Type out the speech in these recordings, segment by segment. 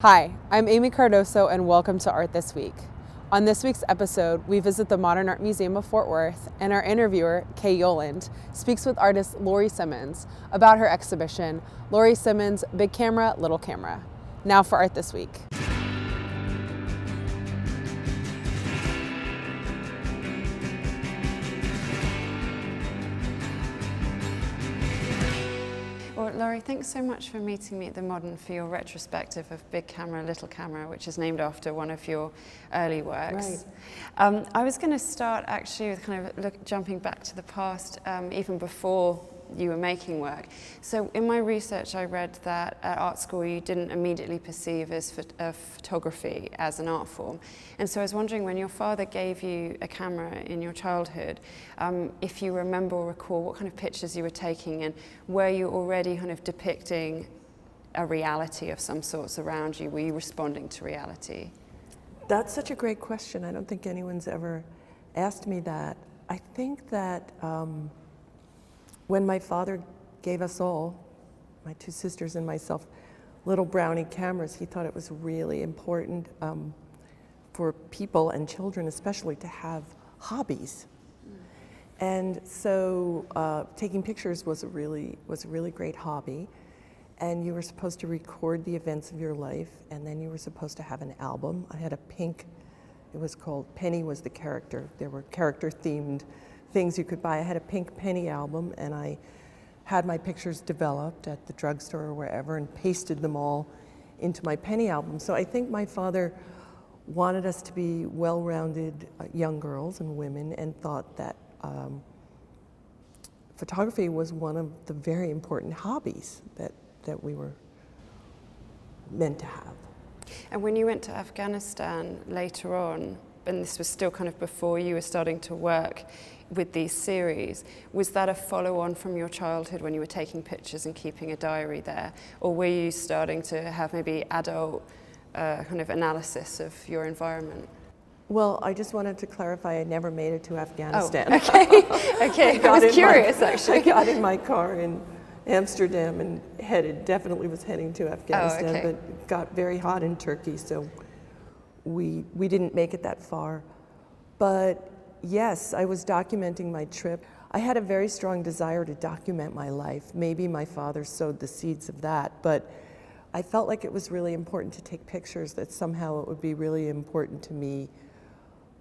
Hi, I'm Amy Cardoso and welcome to Art This Week. On this week's episode, we visit the Modern Art Museum of Fort Worth and our interviewer, Kay Yoland, speaks with artist Laurie Simmons about her exhibition, Laurie Simmons, Big Camera, Little Camera. Now for Art This Week. Well, Laurie, thanks so much for meeting me at the Modern for your retrospective of Big Camera, Little Camera, which is named after one of your early works. Right. I was going to start actually with kind of jumping back to the past, even before you were making work. So in my research, I read that at art school you didn't immediately perceive photography as an art form. And so I was wondering, when your father gave you a camera in your childhood, if you remember or recall what kind of pictures you were taking, and were you already kind of depicting a reality of some sorts around you? Were you responding to reality? That's such a great question. I don't think anyone's ever asked me that. I think that when my father gave us all, my two sisters and myself, little brownie cameras, he thought it was really important for people and children especially to have hobbies. And so taking pictures was a really great hobby. And you were supposed to record the events of your life, and then you were supposed to have an album. I had a pink, it was called, Penny was the character. There were character-themed things you could buy. I had a pink Penny album, and I had my pictures developed at the drugstore or wherever and pasted them all into my Penny album. So I think my father wanted us to be well-rounded young girls and women, and thought that photography was one of the very important hobbies that we were meant to have. And when you went to Afghanistan later on, and this was still kind of before you were starting to work with these series, was that a follow-on from your childhood when you were taking pictures and keeping a diary there? Or were you starting to have maybe adult kind of analysis of your environment? Well, I just wanted to clarify, I never made it to Afghanistan. Oh, okay. Okay, I was curious actually. I got in my car in Amsterdam and definitely was heading to Afghanistan, but got very hot in Turkey, so we didn't make it that far. But yes, I was documenting my trip. I had a very strong desire to document my life. Maybe my father sowed the seeds of that, but I felt like it was really important to take pictures, that somehow it would be really important to me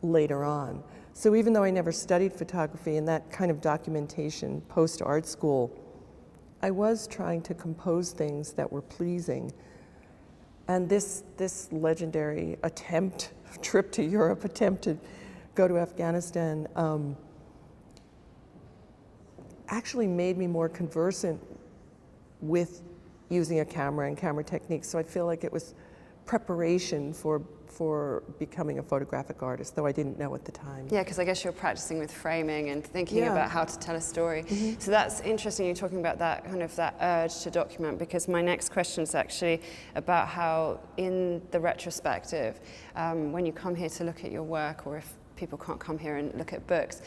later on. So even though I never studied photography and that kind of documentation post-art school, I was trying to compose things that were pleasing. And this legendary trip to Europe, attempt to go to Afghanistan, actually made me more conversant with using a camera and camera techniques. So I feel like it was preparation for becoming a photographic artist, though I didn't know at the time. Yeah, because I guess you're practicing with framing and thinking about how to tell a story. Mm-hmm. So that's interesting, you're talking about that kind of that urge to document, because my next question is actually about how in the retrospective, when you come here to look at your work, or if people can't come here and look at books,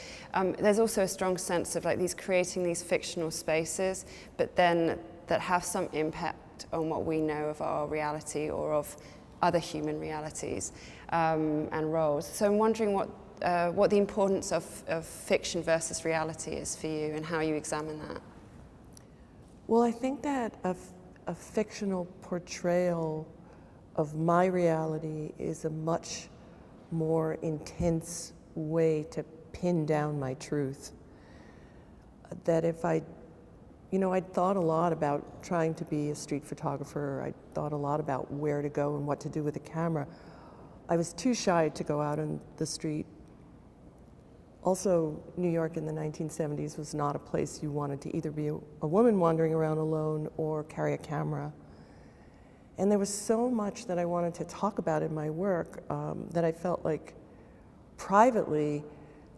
there's also a strong sense of like creating these fictional spaces, but then that have some impact on what we know of our reality or of other human realities and roles. So I'm wondering what the importance of fiction versus reality is for you, and how you examine that. Well, I think that a fictional portrayal of my reality is a much more intense way to pin down my truth. That if I'd thought a lot about trying to be a street photographer. I'd thought a lot about where to go and what to do with a camera. I was too shy to go out on the street. Also, New York in the 1970s was not a place you wanted to either be a woman wandering around alone or carry a camera. And there was so much that I wanted to talk about in my work that I felt like privately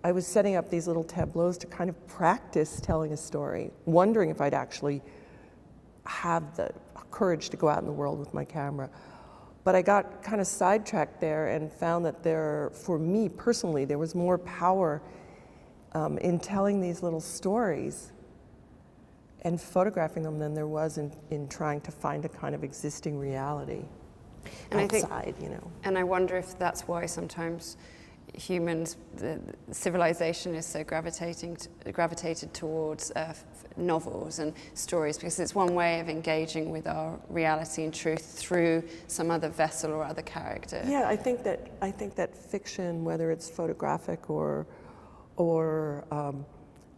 I was setting up these little tableaus to kind of practice telling a story, wondering if I'd actually have the courage to go out in the world with my camera. But I got kind of sidetracked there and found that for me personally, there was more power in telling these little stories and photographing them than there was in trying to find a kind of existing reality. And outside, you know. And I wonder if that's why sometimes humans, the civilization is so gravitated towards novels and stories, because it's one way of engaging with our reality and truth through some other vessel or other character. Yeah, I think that fiction, whether it's photographic or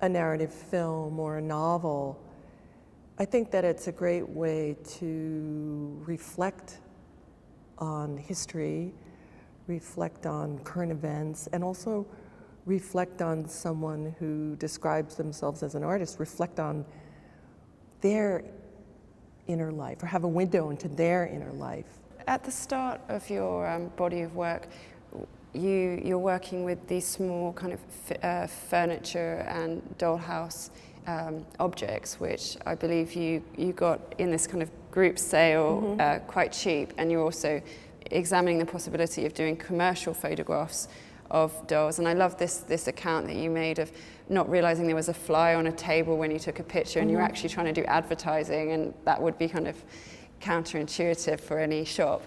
a narrative film or a novel, I think that it's a great way to reflect on history, reflect on current events, and also reflect on someone who describes themselves as an artist, reflect on their inner life, or have a window into their inner life. At the start of your body of work, you're working with these small kind of furniture and dollhouse objects, which I believe you got in this kind of group sale quite cheap, and you're also examining the possibility of doing commercial photographs of dolls. And I love this account that you made of not realizing there was a fly on a table when you took a picture, and you were actually trying to do advertising, and that would be kind of counterintuitive for any shop.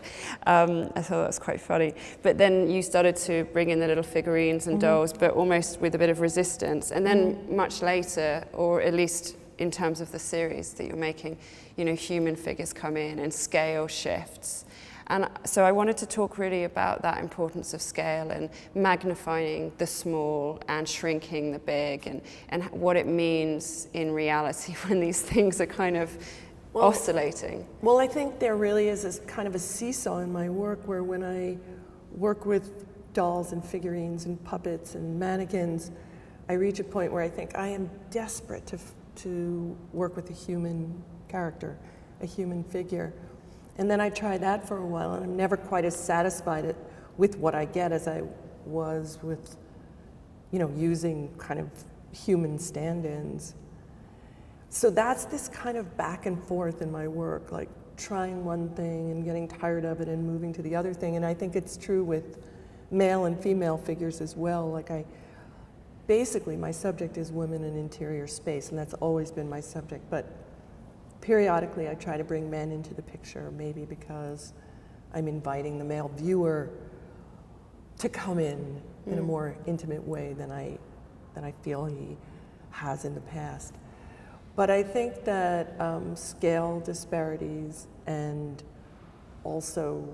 I thought that was quite funny. But then you started to bring in the little figurines and dolls, but almost with a bit of resistance. And then much later, or at least in terms of the series that you're making, you know, human figures come in and scale shifts. And so I wanted to talk really about that importance of scale and magnifying the small and shrinking the big, and what it means in reality when these things are kind of oscillating. Well, I think there really is this kind of a seesaw in my work, where when I work with dolls and figurines and puppets and mannequins, I reach a point where I think I am desperate to work with a human character, a human figure. And then I try that for a while, and I'm never quite as satisfied with what I get as I was with, you know, using kind of human stand-ins. So that's this kind of back and forth in my work, like trying one thing and getting tired of it and moving to the other thing. And I think it's true with male and female figures as well. Like basically my subject is women in interior space, and that's always been my subject. But periodically I try to bring men into the picture, maybe because I'm inviting the male viewer to come in a more intimate way than I feel he has in the past. But I think that scale disparities and also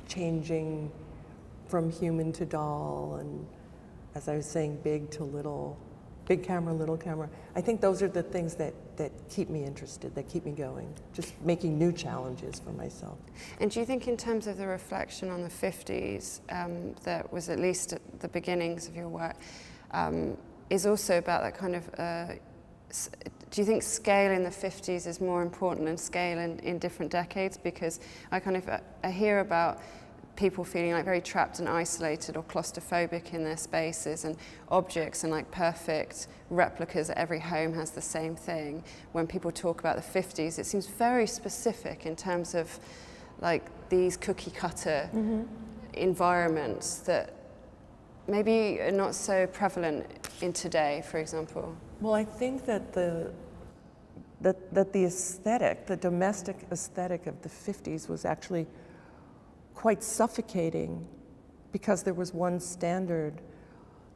changing from human to doll, and as I was saying, big to little, big camera, little camera, I think those are the things that keep me interested, that keep me going, just making new challenges for myself. And do you think in terms of the reflection on the 50s, that was at least at the beginnings of your work, is also about that kind of, do you think scale in the 50s is more important than scale in different decades? Because I hear about people feeling like very trapped and isolated or claustrophobic in their spaces, and objects and like perfect replicas. Every home has the same thing. When people talk about the 50s, it seems very specific in terms of like these cookie cutter environments that maybe are not so prevalent in today, for example. Well, I think that the aesthetic, the domestic aesthetic of the 50s was actually quite suffocating, because there was one standard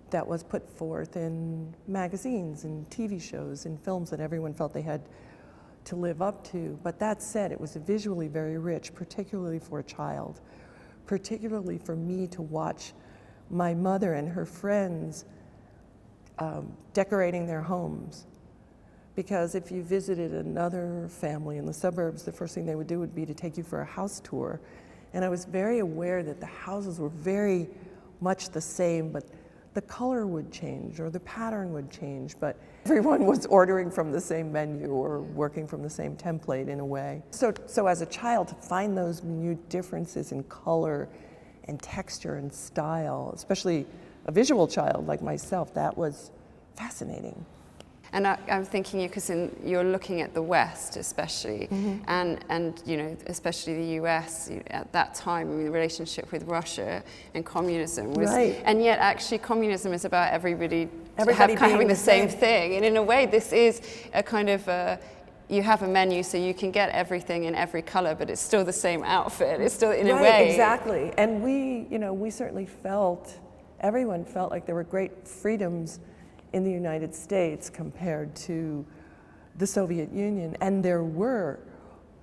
that was put forth in magazines and TV shows and films that everyone felt they had to live up to. But that said, it was visually very rich, particularly for a child, particularly for me to watch my mother and her friends decorating their homes. Because if you visited another family in the suburbs, the first thing they would do would be to take you for a house tour. And I was very aware that the houses were very much the same, but the color would change or the pattern would change, but everyone was ordering from the same menu or working from the same template in a way. So as a child, to find those minute differences in color and texture and style, especially a visual child like myself, that was fascinating. And I'm thinking, because you're looking at the West especially, and you know, especially the US at that time. I mean, the relationship with Russia and communism was, and yet actually communism is about everybody having the same thing. And in a way, this is a kind of you have a menu, so you can get everything in every color, but it's still the same outfit. It's still, in a Right, way. exactly. And we certainly everyone felt like there were great freedoms in the United States compared to the Soviet Union, and there were,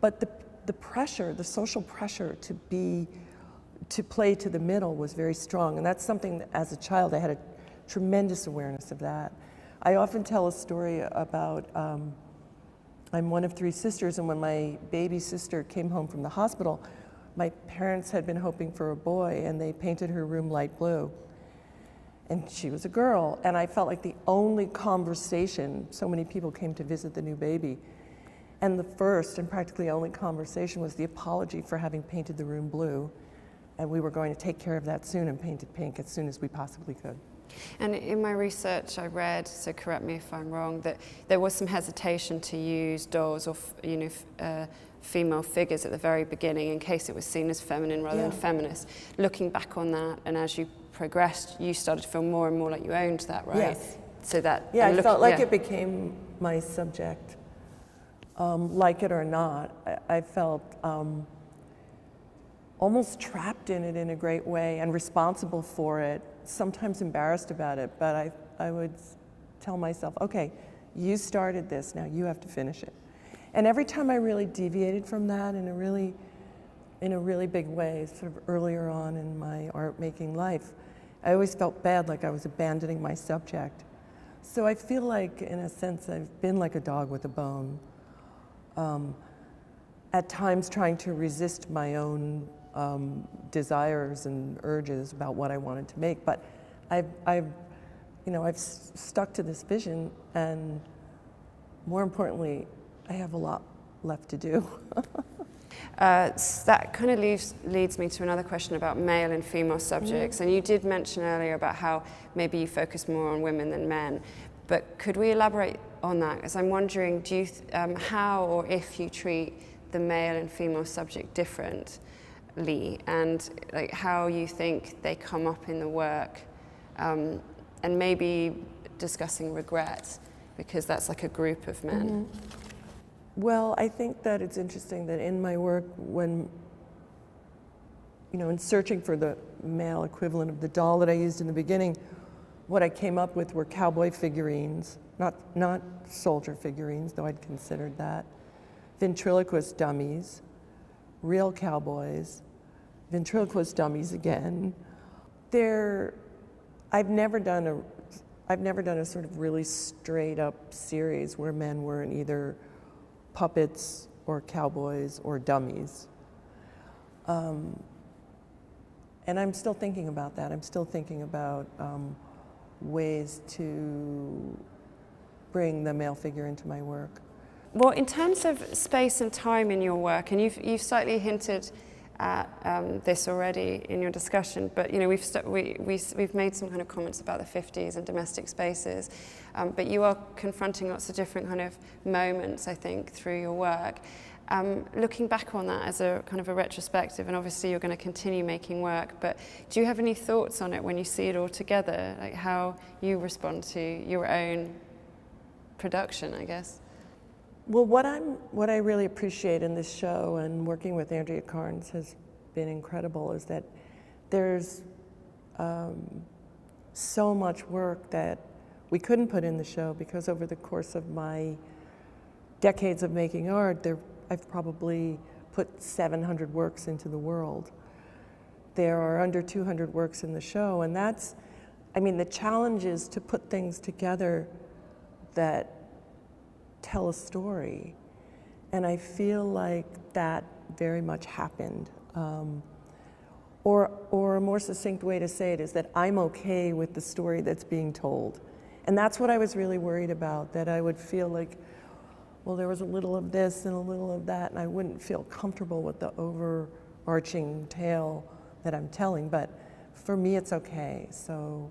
but the pressure, the social pressure to play to the middle was very strong, and that's something that, as a child, I had a tremendous awareness of that. I often tell a story about, I'm one of 3 sisters, and when my baby sister came home from the hospital, my parents had been hoping for a boy, and they painted her room light blue. And she was a girl, and I felt like the only conversation, so many people came to visit the new baby, and the first and practically only conversation was the apology for having painted the room blue, and we were going to take care of that soon and paint it pink as soon as we possibly could. And in my research, I read, so correct me if I'm wrong, that there was some hesitation to use dolls or female figures at the very beginning in case it was seen as feminine rather than feminist. Looking back on that, and as you progressed, you started to feel more and more like you owned that, right? Yes. So that I felt like it became my subject, like it or not. I felt almost trapped in it in a great way and responsible for it. Sometimes embarrassed about it, but I would tell myself, okay, you started this, now you have to finish it. And every time I really deviated from that in a really big way, sort of earlier on in my art making life, I always felt bad, like I was abandoning my subject. So I feel like, in a sense, I've been like a dog with a bone. At times trying to resist my own desires and urges about what I wanted to make, but I've stuck to this vision, and more importantly, I have a lot left to do. That kind of leads me to another question about male and female subjects, and you did mention earlier about how maybe you focus more on women than men, but could we elaborate on that? Because I'm wondering, do you how or if you treat the male and female subject differently, and like how you think they come up in the work, and maybe discussing regret, because that's like a group of men. Well, I think that it's interesting that in my work, when, in searching for the male equivalent of the doll that I used in the beginning, what I came up with were cowboy figurines, not soldier figurines, though I'd considered that, ventriloquist dummies, real cowboys, ventriloquist dummies again. I've never done a sort of really straight up series where men weren't either puppets or cowboys or dummies. And I'm still thinking about that. I'm still thinking about ways to bring the male figure into my work. Well, in terms of space and time in your work, and you've slightly hinted at this already in your discussion, but we've made some kind of comments about the 50s and domestic spaces, but you are confronting lots of different kind of moments, I think, through your work. Looking back on that as a kind of a retrospective, and obviously you're going to continue making work, but do you have any thoughts on it when you see it all together, like how you respond to your own production, I guess? Well, what I really appreciate in this show, and working with Andrea Carnes has been incredible, is that there's so much work that we couldn't put in the show, because over the course of my decades of making art, I've probably put 700 works into the world. There are under 200 works in the show, and the challenge is to put things together that tell a story. And I feel like that very much happened. Or a more succinct way to say it is that I'm okay with the story that's being told. And that's what I was really worried about, that I would feel like, well, there was a little of this and a little of that, and I wouldn't feel comfortable with the overarching tale that I'm telling. But for me, it's okay. So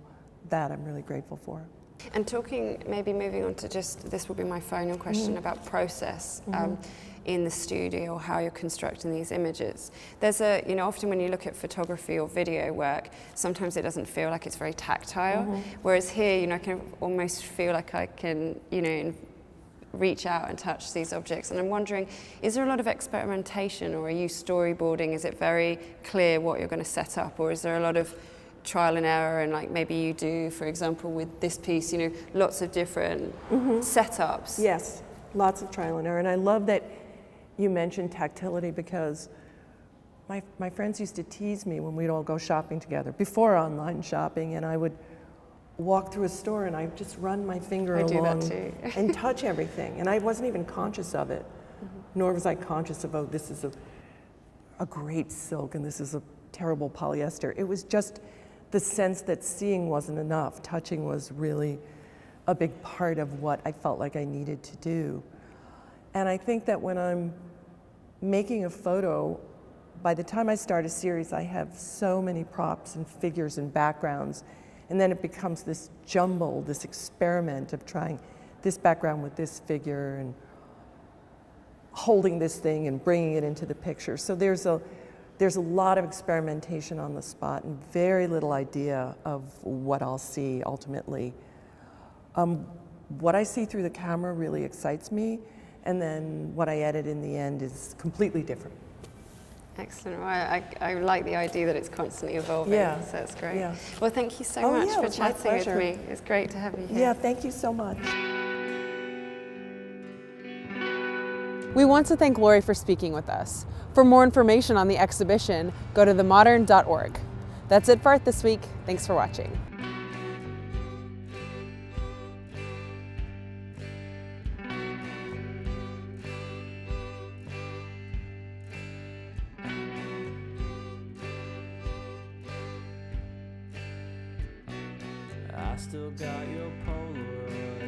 that I'm really grateful for. And maybe moving on to this will be my final question about process in the studio, or how you're constructing these images. There's often when you look at photography or video work, sometimes it doesn't feel like it's very tactile, whereas here, I can almost feel like I can, reach out and touch these objects. And I'm wondering, is there a lot of experimentation, or are you storyboarding? Is it very clear what you're going to set up, or is there a lot of trial and error, and like maybe you do, for example, with this piece, you know, lots of different setups? Yes, lots of trial and error. And I love that you mentioned tactility, because my friends used to tease me when we'd all go shopping together, before online shopping, and I would walk through a store and I'd just run my finger along and touch everything. And I wasn't even conscious of it, nor was I conscious of, oh, this is a great silk and this is a terrible polyester. It was just the sense that seeing wasn't enough. Touching was really a big part of what I felt like I needed to do. And I think that when I'm making a photo, by the time I start a series, I have so many props and figures and backgrounds, and then it becomes this jumble, this experiment of trying this background with this figure and holding this thing and bringing it into the picture. So there's a lot of experimentation on the spot and very little idea of what I'll see ultimately. What I see through the camera really excites me, and then what I edit in the end is completely different. Excellent. Well, I like the idea that it's constantly evolving, Yeah. so it's great. Yeah. Well, thank you so much for chatting with me. It's great to have you here. Yeah, thank you so much. We want to thank Laurie for speaking with us. For more information on the exhibition, go to themodern.org. That's it for Art This Week. Thanks for watching. I still got your Polaroid.